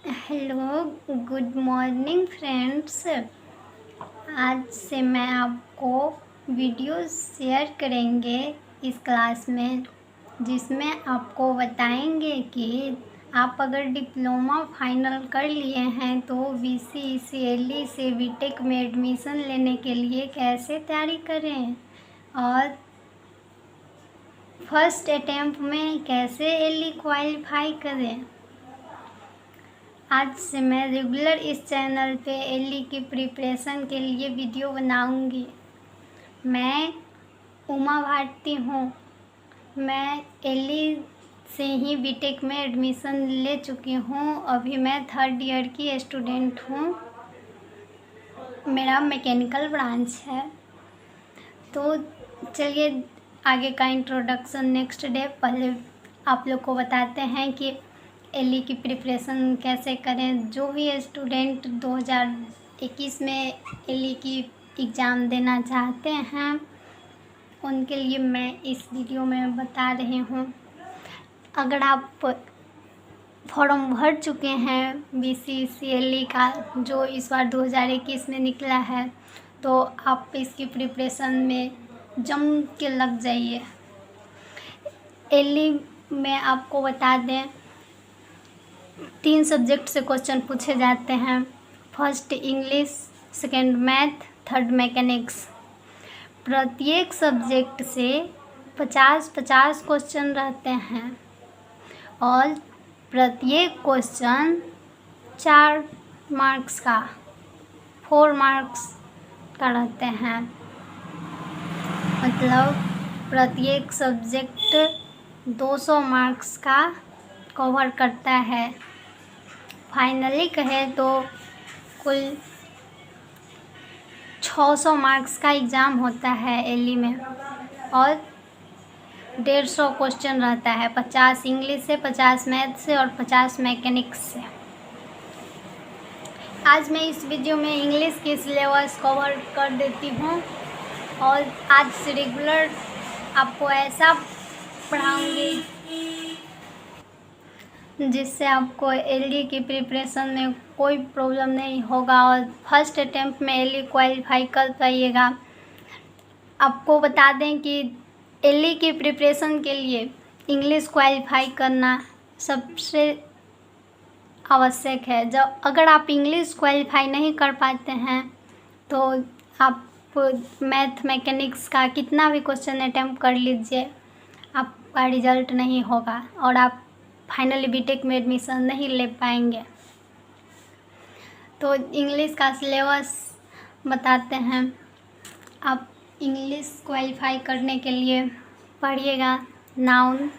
Hello, good morning friends. आज से मैं आपको वीडियो शेयर करेंगे इस क्लास में, जिसमें आपको बताएंगे कि आप अगर डिप्लोमा फाइनल कर लिए हैं तो बीसी सीएलई से बीटेक में एडमिशन लेने के लिए कैसे तैयारी करें और फर्स्ट अटेम्प्ट में कैसे एलई क्वालिफाई करें। आज से मैं रेगुलर इस चैनल पे एलई की प्रिपरेशन के लिए वीडियो बनाऊंगी। मैं उमा भारती हूँ। मैं एलई से ही बीटेक में एडमिशन ले चुकी हूँ। अभी मैं 3rd ईयर की स्टूडेंट हूँ। मेरा मैकेनिकल ब्रांच है। तो चलिए आगे का इंट्रोडक्शन नेक्स्ट डे। पहले आप लोग को बताते हैं कि एलई की प्रिपरेशन कैसे करें। जो भी स्टूडेंट 2021 में एलई की एग्ज़ाम देना चाहते हैं उनके लिए मैं इस वीडियो में बता रही हूँ। अगर आप फॉर्म भर चुके हैं बीसीसीएलई का, जो इस बार 2021 में निकला है, तो आप इसकी प्रिपरेशन में जम के लग जाइए। एलई में आपको बता दें 3 सब्जेक्ट से क्वेश्चन पूछे जाते हैं। First English, second math, third mechanics. प्रत्येक सब्जेक्ट से 50-50 क्वेश्चन रहते हैं और प्रत्येक क्वेश्चन 4 मार्क्स का 4 मार्क्स का रहते हैं। मतलब प्रत्येक सब्जेक्ट 200 मार्क्स का कवर करता है। फाइनली कहे तो कुल 600 मार्क्स का एग्ज़ाम होता है एलई में और 150 क्वेश्चन रहता है। 50 इंग्लिश से, 50 मैथ से और 50 मैकेनिक्स से। आज मैं इस वीडियो में इंग्लिश की सिलेबस कवर कर देती हूँ और आज से रेगुलर आपको ऐसा पढ़ाऊँगी जिससे आपको एलई की प्रिपरेशन में कोई प्रॉब्लम नहीं होगा और फर्स्ट अटेम्प्ट में एलई क्वालिफाई कर पाइएगा। आपको बता दें कि एलई की प्रिपरेशन के लिए इंग्लिश क्वालिफाई करना सबसे आवश्यक है। जब अगर आप इंग्लिश क्वालिफाई नहीं कर पाते हैं तो आप मैथ मैकेनिक्स का कितना भी क्वेश्चन अटेम्प्ट कर लीजिए, आपका रिजल्ट नहीं होगा और आप फाइनली बीटेक में एडमिशन नहीं ले पाएंगे। तो इंग्लिश का सिलेबस बताते हैं। आप इंग्लिश क्वालिफाई करने के लिए पढ़िएगा नाउन।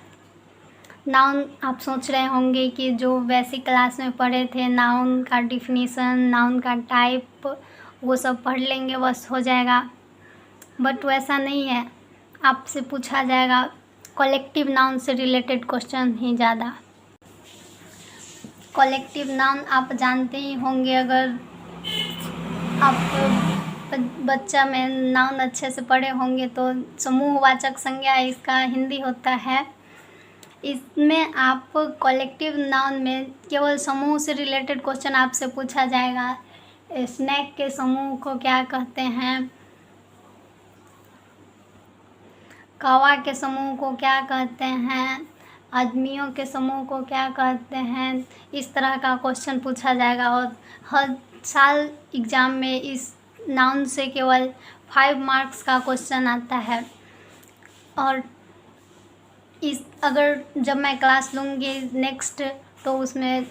आप सोच रहे होंगे कि जो बेसिक क्लास में पढ़े थे, नाउन का डिफिनीसन, नाउन का टाइप, वो सब पढ़ लेंगे बस हो जाएगा। बट वैसा नहीं है। आपसे पूछा जाएगा कलेक्टिव नाउन से रिलेटेड क्वेश्चन ही ज़्यादा। कलेक्टिव नाउन आप जानते ही होंगे। अगर आप बच्चा में नाउन अच्छे से पढ़े होंगे तो समूहवाचक संज्ञा इसका हिंदी होता है। इसमें आप कलेक्टिव नाउन में केवल समूह से रिलेटेड क्वेश्चन आपसे पूछा जाएगा। स्नैक के समूह को क्या कहते हैं, कौवा के समूह को क्या कहते हैं, आदमियों के समूह को क्या कहते हैं, इस तरह का क्वेश्चन पूछा जाएगा। और हर साल एग्ज़ाम में इस नाउन से केवल 5 मार्क्स का क्वेश्चन आता है। और अगर जब मैं क्लास लूँगी नेक्स्ट तो उसमें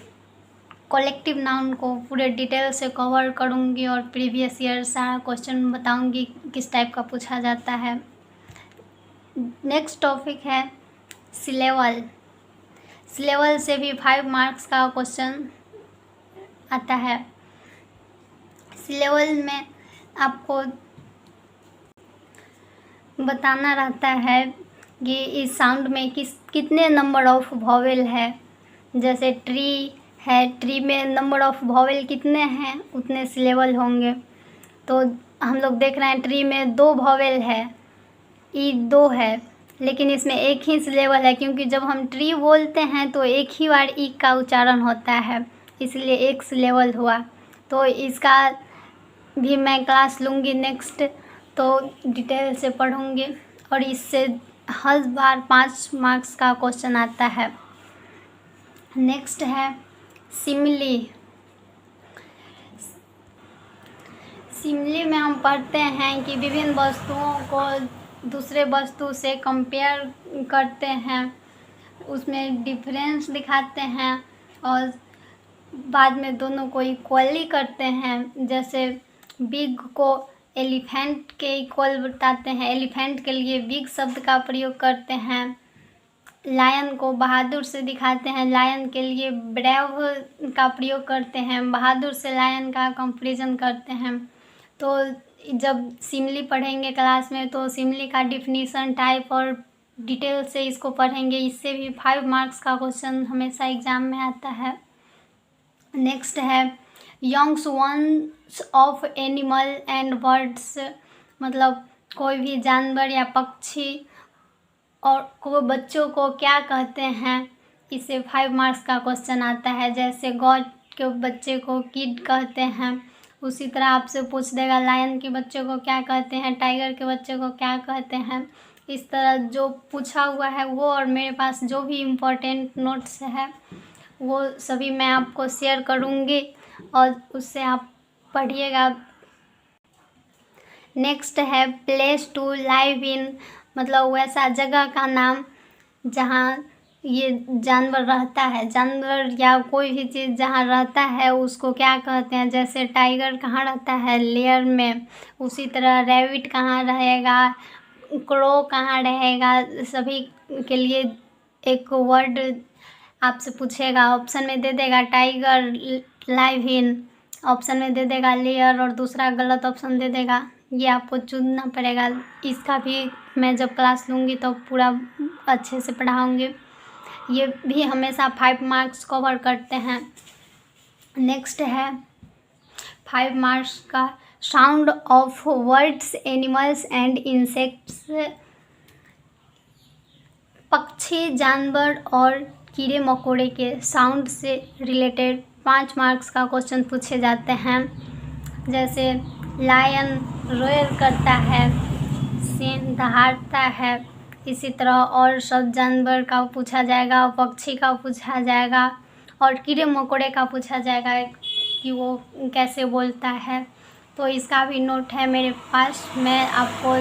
कलेक्टिव नाउन को पूरे डिटेल से कवर करूँगी और प्रीवियस ईयर सारा क्वेश्चन बताऊँगी किस टाइप का पूछा जाता है। नेक्स्ट टॉपिक है सिलेबल। सिलेबल से भी 5 मार्क्स का क्वेश्चन आता है। सिलेबल में आपको बताना रहता है कि इस साउंड में कितने नंबर ऑफ वॉवेल है। जैसे ट्री है, ट्री में नंबर ऑफ वॉवेल कितने हैं उतने सिलेबल होंगे। तो हम लोग देख रहे हैं ट्री में 2 वॉवेल है, ई 2 है, लेकिन इसमें एक ही सिलेबल है क्योंकि जब हम ट्री बोलते हैं तो एक ही बार ई का उच्चारण होता है इसलिए एक्स लेवल हुआ। तो इसका भी मैं क्लास लूँगी नेक्स्ट, तो डिटेल से पढ़ूँगी। और इससे हर बार 5 मार्क्स का क्वेश्चन आता है। नेक्स्ट है सिमिली। सिमिली में हम पढ़ते हैं कि विभिन्न वस्तुओं को दूसरे वस्तु से कंपेयर करते हैं, उसमें डिफरेंस दिखाते हैं और बाद में दोनों को इक्वली करते हैं। जैसे बिग को एलिफेंट के इक्वल बताते हैं, एलिफेंट के लिए बिग शब्द का प्रयोग करते हैं। लायन को बहादुर से दिखाते हैं, लायन के लिए ब्रेव का प्रयोग करते हैं, बहादुर से लायन का कंपैरिजन करते हैं। तो जब सिमिली पढ़ेंगे क्लास में तो सिमिली का डिफिनीशन, टाइप और डिटेल से इसको पढ़ेंगे। इससे भी 5 मार्क्स का क्वेश्चन हमेशा एग्जाम में आता है। नेक्स्ट है youngs ones of animal and birds, मतलब कोई भी जानवर या पक्षी और को बच्चों को क्या कहते हैं, इससे 5 मार्क्स का क्वेश्चन आता है। जैसे गॉड के बच्चे को किड कहते हैं, उसी तरह आपसे पूछ देगा लायन के बच्चे को क्या कहते हैं, टाइगर के बच्चे को क्या कहते हैं। इस तरह जो पूछा हुआ है वो और मेरे पास जो भी इम्पोर्टेंट नोट्स है वो सभी मैं आपको शेयर करूँगी और उससे आप पढ़िएगा। नेक्स्ट है प्लेस टू लाइव इन, मतलब वैसा जगह का नाम जहाँ ये जानवर रहता है, जानवर या कोई भी चीज़ जहाँ रहता है उसको क्या कहते हैं। जैसे टाइगर कहाँ रहता है, लेयर में। उसी तरह रैबिट कहाँ रहेगा, क्रो कहाँ रहेगा। सभी के लिए एक वर्ड आपसे पूछेगा, ऑप्शन में दे देगा टाइगर लाइव इन, ऑप्शन में दे देगा लेयर और दूसरा गलत ऑप्शन दे देगा। ये आपको चुनना पड़ेगा। इसका भी मैं जब क्लास लूँगी तो पूरा अच्छे से पढ़ाऊँगी। ये भी हमेशा 5 मार्क्स कवर करते हैं। नेक्स्ट है 5 मार्क्स का sound of words animals and insects, पक्षी, जानवर और कीड़े मकोड़े के साउंड से रिलेटेड 5 मार्क्स का क्वेश्चन पूछे जाते हैं। जैसे लायन रोयर करता है, सिंह दहाड़ता है, इसी तरह और सब जानवर का पूछा जाएगा, पक्षी का पूछा जाएगा और कीड़े मकोड़े का पूछा जाएगा कि वो कैसे बोलता है। तो इसका भी नोट है मेरे पास। मैं आपको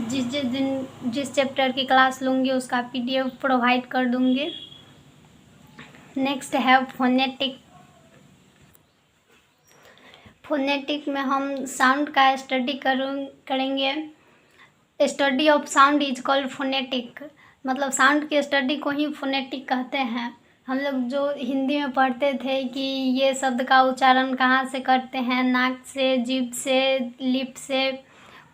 जिस चैप्टर की क्लास लूँगी उसका PDF प्रोवाइड कर दूँगी। नेक्स्ट है फोनेटिक। फोनेटिक में हम साउंड का स्टडी करेंगे। Study of sound is called phonetic, मतलब साउंड की स्टडी को ही फोनेटिक कहते हैं। हम लोग जो हिंदी में पढ़ते थे कि ये शब्द का उच्चारण कहाँ से करते हैं, नाक से, जीभ से, लिप से,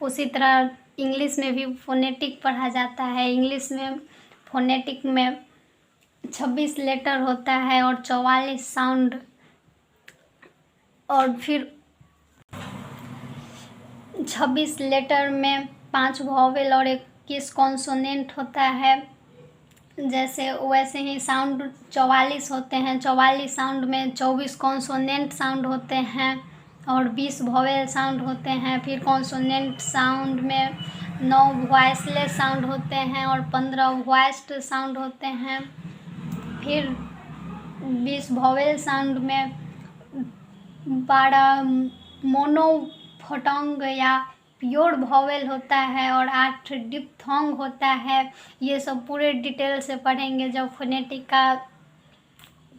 उसी तरह इंग्लिश में भी फोनेटिक पढ़ा जाता है। इंग्लिश में फोनेटिक में 26 लेटर होता है और 44 साउंड, और फिर 26 लेटर में 5 वॉवेल और 21 कॉन्सोनेंट होता है। जैसे वैसे ही साउंड 44 होते हैं, 44 साउंड में 24 कॉन्सोनेंट साउंड होते हैं और 20 वॉवेल साउंड होते हैं। फिर कॉन्सोनेंट साउंड में 9 वॉइसलेस साउंड होते हैं और 15 वॉइस्ड साउंड होते हैं। फिर 20 वॉवेल साउंड में 12 मोनोफोटोंग या प्योर वॉवेल होता है और 8 डिप्थोंग होता है। ये सब पूरे डिटेल से पढ़ेंगे जब फोनेटिक का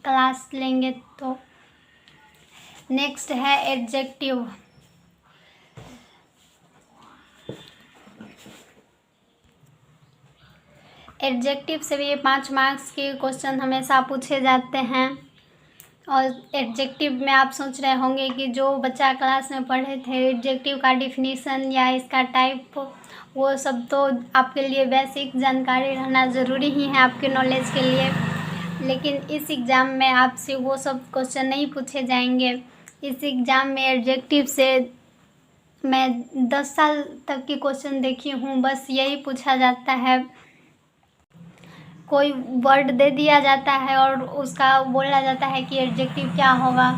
क्लास लेंगे तो। नेक्स्ट है एडजेक्टिव। एडजेक्टिव से भी ये 5 मार्क्स के क्वेश्चन हमेशा पूछे जाते हैं। और एडजेक्टिव में आप सोच रहे होंगे कि जो बच्चा क्लास में पढ़े थे एडजेक्टिव का डिफिनीशन या इसका टाइप, वो सब तो आपके लिए बेसिक जानकारी रहना ज़रूरी ही है आपके नॉलेज के लिए। लेकिन इस एग्ज़ाम में आपसे वो सब क्वेश्चन नहीं पूछे जाएंगे। इस एग्ज़ाम में एडजेक्टिव से मैं 10 साल तक की क्वेश्चन देखी हूँ, बस यही पूछा जाता है। कोई वर्ड दे दिया जाता है और उसका बोला जाता है कि एडजेक्टिव क्या होगा,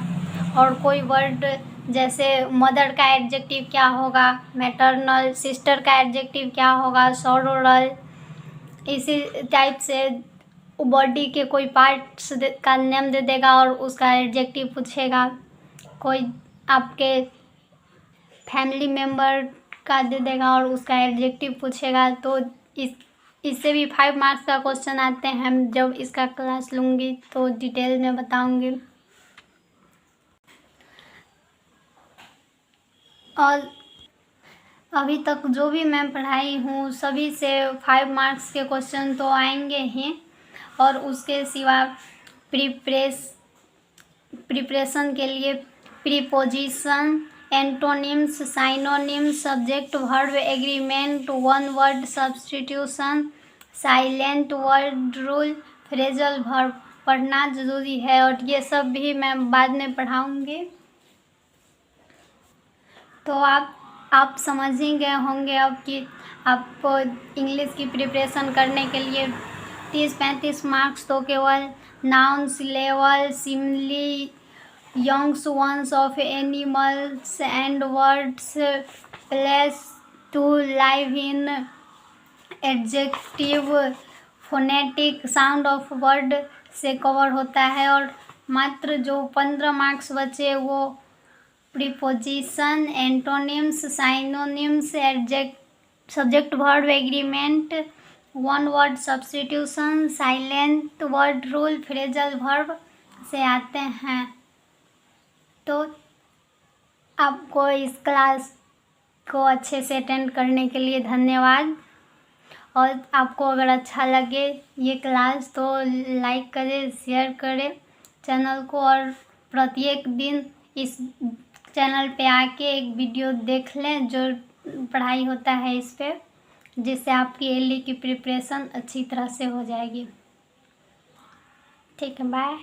और कोई वर्ड जैसे मदर का एडजेक्टिव क्या होगा, मैटरनल, सिस्टर का एडजेक्टिव क्या होगा, सोरोरल, इसी टाइप से बॉडी के कोई पार्ट्स का नेम दे देगा और उसका एडजेक्टिव पूछेगा। कोई आपके फैमिली मेम्बर का दे देगा और उसका एडजेक्टिव पूछेगा। तो इससे भी 5 मार्क्स का क्वेश्चन आते हैं। जब इसका क्लास लूँगी तो डिटेल में बताऊँगी। और अभी तक जो भी मैं पढ़ाई हूँ सभी से 5 मार्क्स के क्वेश्चन तो आएंगे ही, और उसके सिवा प्रिपरेशन के लिए preposition, antonyms, synonyms, subject verb agreement, one word substitution, silent word rule, phrasal verb पढ़ना ज़रूरी है, और ये सब भी मैं बाद में पढ़ाऊँगी। तो आप समझ ही गए होंगे अब कि आपको इंग्लिश की प्रिपरेशन करने के लिए 30-35 मार्क्स तो केवल nouns, level, simile, youngs ones of animals and words, place to live in, adjective, phonetic, sound of word से कवर होता है। और मात्र जो 15 मार्क्स बचे वो preposition, antonyms, synonyms, subject verb agreement, one word substitution, silent word rule, phrasal verb से आते हैं। तो आपको इस क्लास को अच्छे से अटेंड करने के लिए धन्यवाद। और आपको अगर अच्छा लगे ये क्लास तो लाइक करें, शेयर करें चैनल को, और प्रत्येक दिन इस चैनल पे आके एक वीडियो देख लें जो पढ़ाई होता है इस पे, जिससे आपकी एलई की प्रिपरेशन अच्छी तरह से हो जाएगी। ठीक है, बाय।